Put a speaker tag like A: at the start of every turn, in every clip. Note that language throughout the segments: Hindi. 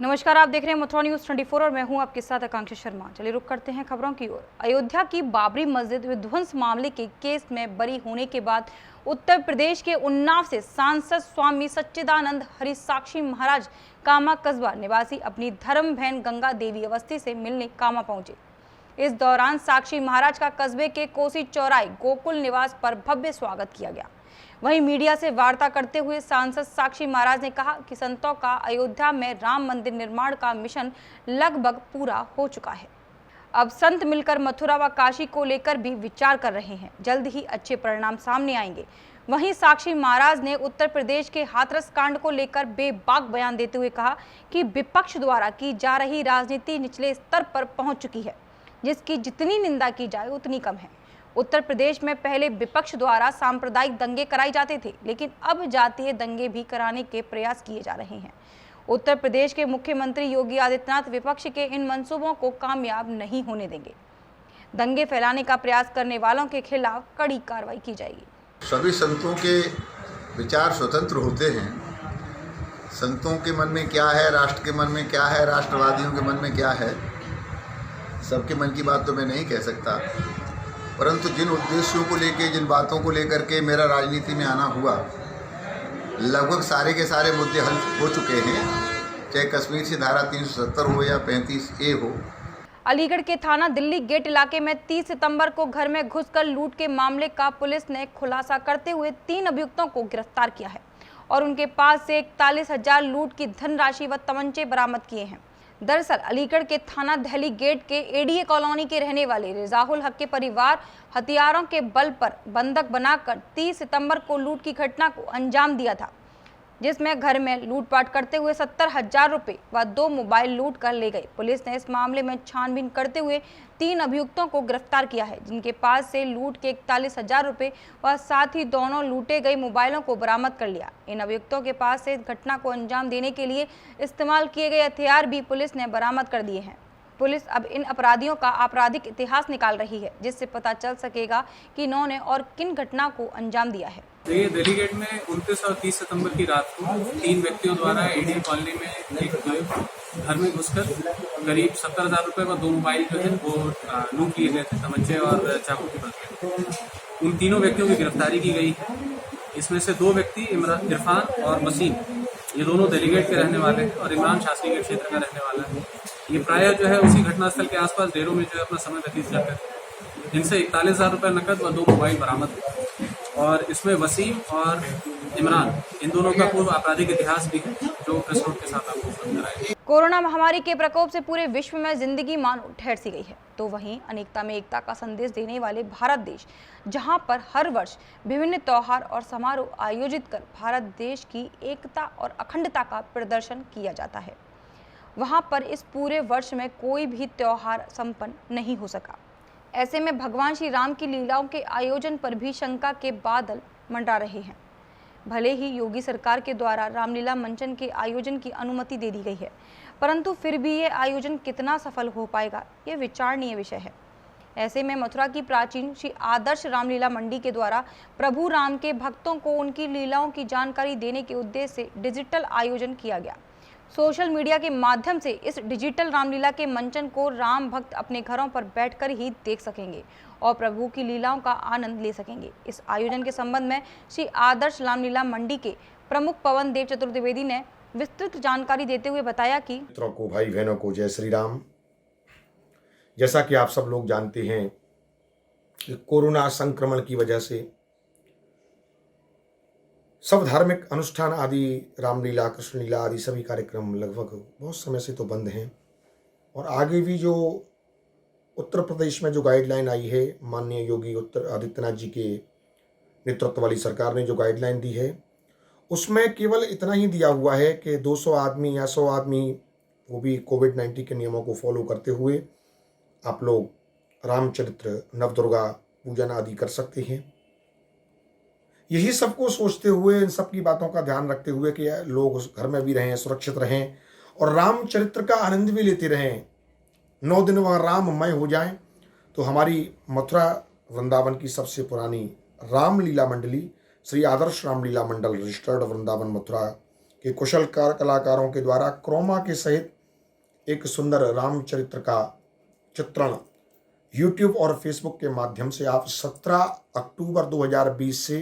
A: नमस्कार, आप देख रहे हैं मथुरा न्यूज 24 और मैं हूं आपके साथ आकांक्षा शर्मा। चलिए रुक करते हैं खबरों की ओर। अयोध्या की बाबरी मस्जिद विध्वंस मामले के केस में बरी होने के बाद उत्तर प्रदेश के उन्नाव से सांसद स्वामी सच्चिदानंद हरि साक्षी महाराज कामा कस्बा निवासी अपनी धर्म बहन गंगा देवी अवस्थी से मिलने कामा पहुंचे। इस दौरान साक्षी महाराज का कस्बे के कोसी चौराहे गोकुल निवास पर भव्य स्वागत किया गया। वहीं मीडिया से वार्ता करते हुए सांसद साक्षी महाराज ने कहा कि संतों का अयोध्या में राम मंदिर निर्माण का मिशन लगभग पूरा हो चुका है। अब संत मिलकर मथुरा व काशी को लेकर भी विचार कर रहे हैं। जल्द ही अच्छे परिणाम सामने आएंगे। वहीं साक्षी महाराज ने उत्तर प्रदेश के हाथरस कांड को लेकर बेबाक बयान देते हुए कहा कि विपक्ष द्वारा की जा रही राजनीति निचले स्तर पर पहुंच चुकी है, जिसकी जितनी निंदा की जाए उतनी कम है। उत्तर प्रदेश में पहले विपक्ष द्वारा सांप्रदायिक दंगे कराए जाते थे, लेकिन अब जातीय दंगे भी कराने के प्रयास किए जा रहे हैं। उत्तर प्रदेश के मुख्यमंत्री योगी आदित्यनाथ विपक्ष के इन मंसूबों को कामयाब नहीं होने देंगे। दंगे फैलाने का प्रयास करने वालों के खिलाफ कड़ी कार्रवाई की जाएगी।
B: सभी संतों के विचार स्वतंत्र होते हैं। संतों के मन में क्या है, राष्ट्र के मन में क्या है, राष्ट्रवादियों के मन में क्या है, सबके मन की बात तो मैं नहीं कह सकता। परंतु जिन उद्देश्यों को लेके, जिन बातों को लेकर के मेरा राजनीति में आना हुआ, लगभग सारे के सारे मुद्दे हल हो चुके हैं, चाहे कश्मीर से धारा 370 हो या 35A हो।
A: अलीगढ़ के थाना दिल्ली गेट इलाके में 30 सितंबर को घर में घुसकर लूट के मामले का पुलिस ने खुलासा करते हुए 3 अभियुक्तों को गिरफ्तार किया है और उनके पास से 41,000 लूट की धनराशि व तमंचे बरामद किए हैं। दरअसल अलीगढ़ के थाना दहली गेट के एडीए कॉलोनी के रहने वाले रिजाहुल हक के परिवार हथियारों के बल पर बंधक बनाकर 30 सितंबर को लूट की घटना को अंजाम दिया था, जिसमें घर में लूटपाट करते हुए 70,000 रुपए व 2 मोबाइल लूट कर ले गए। पुलिस ने इस मामले में छानबीन करते हुए 3 अभियुक्तों को गिरफ्तार किया है, जिनके पास से लूट के 41,000 रुपए व साथ ही दोनों लूटे गए मोबाइलों को बरामद कर लिया। इन अभियुक्तों के पास से घटना को अंजाम देने के लिए इस्तेमाल किए गए हथियार भी पुलिस ने बरामद कर दिए हैं। पुलिस अब इन अपराधियों का आपराधिक इतिहास निकाल रही है, जिससे पता चल सकेगा कि इन्होंने और किन घटना को अंजाम दिया है।
C: ये दिल्ली गेट में 29 और 30 सितंबर की रात को 3 व्यक्तियों द्वारा एडीए कॉलोनी में एक घर में घुसकर करीब 70,000 रुपए व 2 मोबाइल जो है वो लूट लिए गए थे, तमंचे और चाकू के बल। उन तीनों व्यक्तियों की गिरफ्तारी की गई है। इसमें से 2 व्यक्ति इरफान और वसीम, ये दोनों दिल्ली गेट के रहने वाले हैं और इमरान शास्त्री के क्षेत्र का रहने वाला है। ये प्रायः जो है उसी घटनास्थल के आसपास डेरों में जो है अपना समय व्यतीत करते थे। इनसे 41,000 रुपए नकद व 2 मोबाइल बरामद हुए और इसमें वसीम और इमरान, इन दोनों का पूर्व आपराधिक इतिहास भी है, जो प्रेस नोट के साथ आपको कराएंगे।
A: कोरोना महामारी के प्रकोप से पूरे विश्व में जिंदगी मानो ठहर सी गई है, तो वहीं अनेकता में एकता का संदेश देने वाले भारत देश, जहां पर हर वर्ष विभिन्न त्योहार और समारोह आयोजित कर भारत देश की एकता और अखंडता का प्रदर्शन किया जाता है, वहां पर इस पूरे वर्ष में कोई भी त्योहार संपन्न नहीं हो सका। ऐसे में भगवान श्री राम की लीलाओं के आयोजन पर भी शंका के बादल मंडरा रहे हैं। भले ही योगी सरकार के द्वारा रामलीला मंचन के आयोजन की अनुमति दे दी गई है, परंतु फिर भी ये आयोजन कितना सफल हो पाएगा, ये विचारणीय विषय है। ऐसे में मथुरा की प्राचीन श्री आदर्श रामलीला मंडी के द्वारा प्रभु राम के भक्तों को उनकी लीलाओं की जानकारी देने के उद्देश्य से डिजिटल आयोजन किया गया। सोशल मीडिया के माध्यम से इस डिजिटल रामलीला के मंचन को राम भक्त अपने घरों पर बैठकर ही देख सकेंगे और प्रभु की लीलाओं का आनंद ले सकेंगे। इस आयोजन के संबंध में श्री आदर्श रामलीला मंडी के प्रमुख पवन देव चतुर्वेदी ने विस्तृत जानकारी देते हुए बताया कि
D: मित्रों को, भाई बहनों को जय श्री राम। जैसा कि आप सब लोग जानते हैं कि कोरोना संक्रमण की वजह से सब धार्मिक अनुष्ठान आदि, रामलीला, कृष्णलीला आदि सभी कार्यक्रम लगभग बहुत समय से तो बंद हैं और आगे भी जो उत्तर प्रदेश में जो गाइडलाइन आई है, माननीय योगी आदित्यनाथ जी के नेतृत्व वाली सरकार ने जो गाइडलाइन दी है, उसमें केवल इतना ही दिया हुआ है कि 200 आदमी या 100 आदमी, वो भी कोविड-19 के नियमों को फॉलो करते हुए आप लोग रामचरित्र, नवदुर्गा पूजन आदि कर सकते हैं। यही सबको सोचते हुए, इन सब की बातों का ध्यान रखते हुए कि लोग घर में भी रहें, सुरक्षित रहें और रामचरित्र का आनंद भी लेते रहें, 9 दिन वहाँ राममय हो जाएं, तो हमारी मथुरा वृंदावन की सबसे पुरानी रामलीला मंडली श्री आदर्श रामलीला मंडल रजिस्टर्ड वृंदावन मथुरा कि कुशल कलाकारों के द्वारा क्रोमा के सहित एक सुंदर रामचरित्र का चित्रण YouTube और Facebook के माध्यम से आप 17 अक्टूबर 2020 से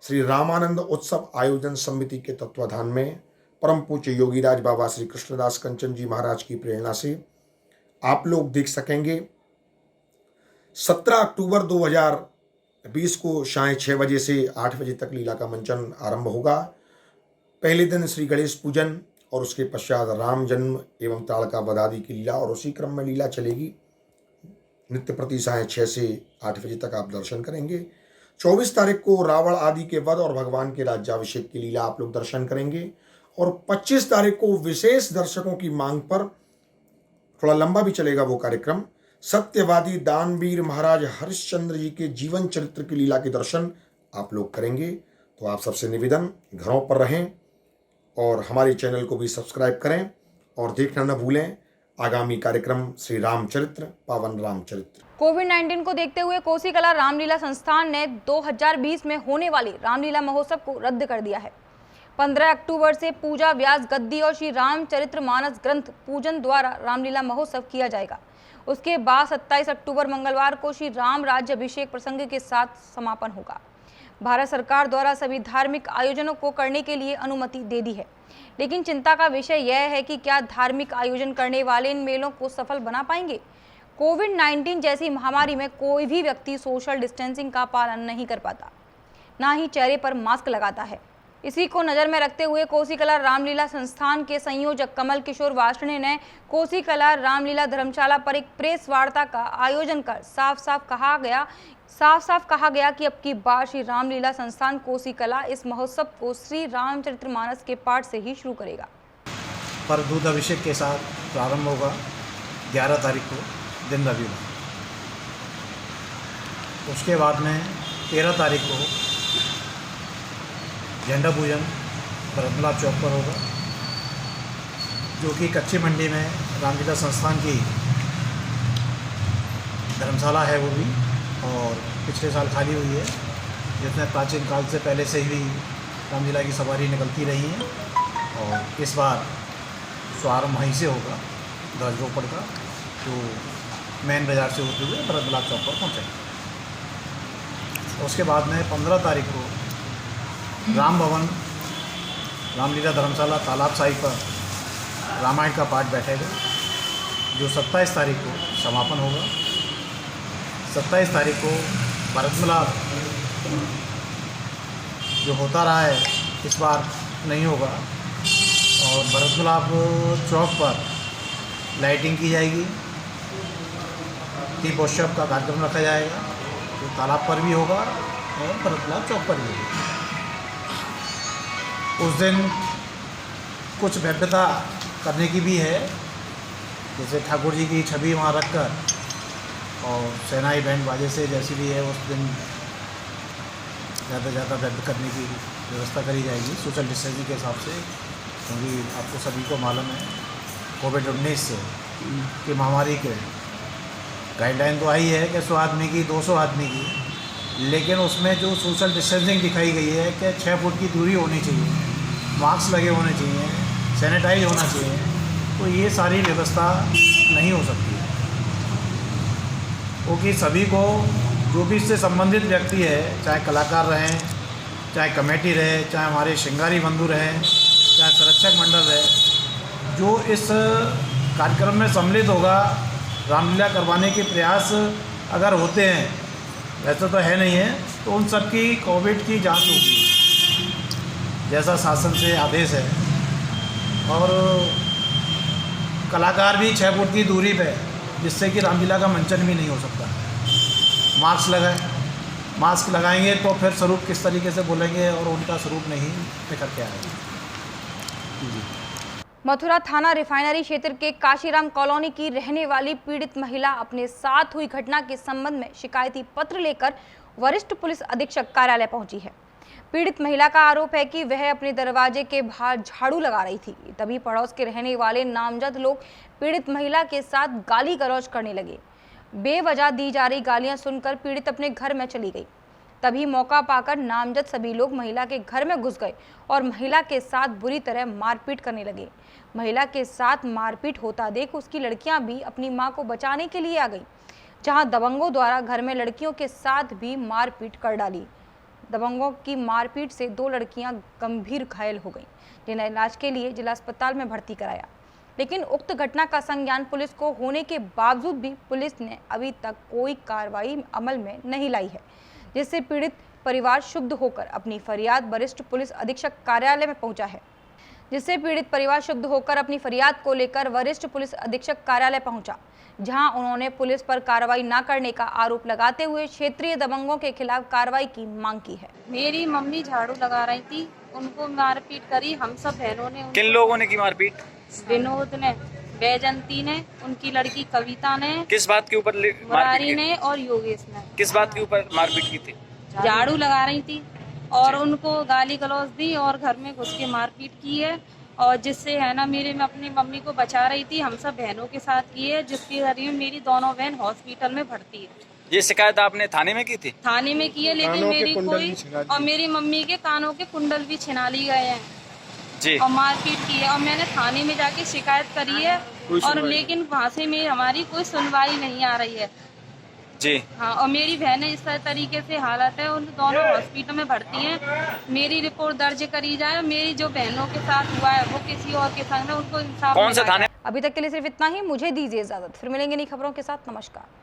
D: श्री रामानंद उत्सव आयोजन समिति के तत्वाधान में परम पूज्य योगीराज बाबा श्री कृष्णदास कंचन जी महाराज की प्रेरणा से आप लोग देख सकेंगे। 17 अक्टूबर 2020 को शाम 6 बजे से 8 बजे तक लीला का मंचन आरंभ होगा। पहले दिन श्री गणेश पूजन और उसके पश्चात राम जन्म एवं ताड़का वध आदि की लीला और उसी क्रम में लीला चलेगी। नित्य प्रति साय 6 से 8 बजे तक आप दर्शन करेंगे। 24 तारीख को रावण आदि के वध और भगवान के राज्याभिषेक की लीला आप लोग दर्शन करेंगे और 25 तारीख को विशेष दर्शकों की मांग पर थोड़ा लंबा भी चलेगा वो कार्यक्रम, सत्यवादी दानवीर महाराज हरिश्चंद्र जी के जीवन चरित्र की लीला के दर्शन आप लोग करेंगे। तो आप सबसे निवेदन, घरों पर रहें और हमारे चैनल को भी सब्सक्राइब करें और देखना न भूलें आगामी कार्यक्रम श्री रामचरित्र पावन रामचरित्र।
A: कोविड-19 को देखते हुए कोसी कला रामलीला संस्थान ने 2020 में होने वाली रामलीला महोत्सव को रद्द कर दिया है। 15 अक्टूबर से पूजा व्यास गद्दी और श्री रामचरित्र मानस ग्रंथ पूजन द्वारा रामलीला महोत्सव किया जाएगा। उसके बाद 27 अक्टूबर मंगलवार को श्री राम राज्य अभिषेक प्रसंग के साथ समापन होगा। भारत सरकार द्वारा सभी धार्मिक आयोजनों को करने के लिए अनुमति दे दी है, लेकिन चिंता का विषय यह है कि क्या धार्मिक आयोजन करने वाले इन मेलों को सफल बना पाएंगे। कोविड-19 जैसी महामारी में कोई भी व्यक्ति सोशल डिस्टेंसिंग का पालन नहीं कर पाता, ना ही चेहरे पर मास्क लगाता है। इसी को नज़र में रखते हुए कोसी कला रामलीला संस्थान के संयोजक कमल किशोर वार्ष्णेय ने कोसी कला रामलीला धर्मशाला पर एक प्रेस वार्ता का आयोजन कर साफ साफ कहा गया कि अब की बार श्री रामलीला संस्थान कोसी कला इस महोत्सव को श्री रामचरितमानस के पाठ से ही शुरू करेगा।
E: पर दूध अभिषेक के साथ प्रारंभ होगा 11 तारीख को दिन रविवार। उसके बाद में 13 तारीख को झंडा पूजन भरतलाल चौक पर होगा, जो कि कच्ची मंडी में रामलीला संस्थान की धर्मशाला है वो भी, और पिछले साल खाली हुई है, जिसमें प्राचीन काल से पहले से ही रामलीला की सवारी निकलती रही है। और इस बार शुभारंभ वहीं से होगा ध्वज रोपड़ का, जो मेन बाज़ार से होते हुए भरतलाल चौक पर पहुँचेंगे। उसके बाद में 15 तारीख को राम भवन रामलीला धर्मशाला तालाब साहिब पर रामायण का पाठ बैठेगा, जो 27 तारीख को समापन होगा। 27 तारीख को भरत मिलाप जो होता रहा है इस बार नहीं होगा, और भरत मिलाप चौक पर लाइटिंग की जाएगी, दीपोत्सव का कार्यक्रम रखा जाएगा, जो तालाब पर भी होगा और भरत मिलाप चौक पर भी होगा। उस दिन कुछ भव्यता करने की भी है, जैसे ठाकुर जी की छवि वहाँ रखकर और सेनाई बैंड बाजे से जैसी भी है उस दिन ज़्यादा भव्य करने की व्यवस्था करी जाएगी सोशल डिस्टेंसिंग के हिसाब से, क्योंकि आपको सभी को मालूम है कोविड-19 की महामारी के गाइडलाइन तो आई है कि 100 आदमी की 200 आदमी की, लेकिन उसमें जो सोशल डिस्टेंसिंग दिखाई गई है कि 6 फुट की दूरी होनी चाहिए, मास्क लगे होने चाहिए, सैनिटाइज होना चाहिए, तो ये सारी व्यवस्था नहीं हो सकती है, क्योंकि सभी को जो भी इससे संबंधित व्यक्ति है, चाहे कलाकार रहें, चाहे कमेटी रहे, चाहे हमारे श्रृंगारी बंधु रहें, चाहे संरक्षक मंडल रहे, जो इस कार्यक्रम में सम्मिलित होगा, रामलीला करवाने के प्रयास अगर होते हैं, वैसे तो है नहीं है, तो उन सब की कोविड की जांच होगी जैसा शासन से आदेश है। और कलाकार भी 6 फुट की दूरी पे, जिससे कि रामलीला का मंचन भी नहीं हो सकता। मास्क लगाएंगे तो फिर स्वरूप किस तरीके से बोलेंगे और उनका स्वरूप नहीं निकल के आएगा।
A: मथुरा थाना रिफाइनरी क्षेत्र के काशीराम कॉलोनी की रहने वाली पीड़ित महिला अपने साथ हुई घटना के संबंध में शिकायती पत्र लेकर वरिष्ठ पुलिस अधीक्षक कार्यालय पहुंची है। पीड़ित महिला का आरोप है कि वह अपने दरवाजे के बाहर झाड़ू लगा रही थी, तभी पड़ोस के रहने वाले नामजद लोग पीड़ित महिला के साथ गाली गलौज करने लगे। बेवजह दी जा रही गालियां सुनकर पीड़ित अपने घर में चली गई। तभी मौका पाकर नामजद सभी लोग महिला के घर में घुस गए और महिला के साथ बुरी तरह मारपीट करने लगे। महिला के साथ मारपीट होता देख उसकी लड़कियां भी अपनी मां को बचाने के लिए आ गई, जहां दबंगों द्वारा घर में लड़कियों के साथ भी मारपीट कर डाली। दबंगों की मारपीट से 2 लड़कियां गंभीर घायल हो गईं, जिन्हें इलाज के लिए जिला अस्पताल में भर्ती कराया। लेकिन उक्त घटना का संज्ञान पुलिस को होने के बावजूद भी पुलिस ने अभी तक कोई कार्रवाई अमल में नहीं लाई है, जिससे पीड़ित परिवार क्षुब्ध होकर अपनी फरियाद वरिष्ठ पुलिस अधीक्षक कार्यालय में पहुंचा है। को लेकर वरिष्ठ पुलिस अधीक्षक कार्यालय पहुंचा, जहां उन्होंने पुलिस पर कार्रवाई न करने का आरोप लगाते हुए क्षेत्रीय दबंगों के खिलाफ कार्रवाई की मांग की है।
F: मेरी मम्मी झाड़ू लगा रही थी, उनको मारपीट करी। हम सब बहनों ने।
G: किन लोगों ने की मारपीट?
F: विनोद ने, बैजंती ने, उनकी लड़की कविता ने,
G: किस बात के ऊपर
F: मुरारी ने और योगेश ने।
G: किस बात के ऊपर मारपीट की थी?
F: झाड़ू लगा रही थी और उनको गाली गलौज दी और घर में घुस के मारपीट की है, और जिससे है ना मैं अपनी मम्मी को बचा रही थी। हम सब बहनों के साथ की है, जिसके जरिए मेरी दोनों बहन हॉस्पिटल में भर्ती है।
G: ये शिकायत आपने थाने में की थी?
F: थाने में की है, लेकिन मेरी कोई और मेरी मम्मी के कानों के कुंडल भी छिना लिए गए हैं
G: जी,
F: और मारपीट की है। और मैंने थाने में जाके शिकायत करी है, और लेकिन वहाँ से हमारी कोई सुनवाई नहीं आ रही है
G: जी।
F: हाँ, और मेरी बहनें इस तरीके से हालत है, उन दोनों हॉस्पिटल में भर्ती हैं। मेरी रिपोर्ट दर्ज करी जाए। मेरी जो बहनों के साथ हुआ है वो किसी और के संग है, उनको इंसाफ
G: कौन से थाने?
A: अभी तक के लिए सिर्फ इतना ही। मुझे दीजिए इजाजत, फिर मिलेंगे नई खबरों के साथ। नमस्कार।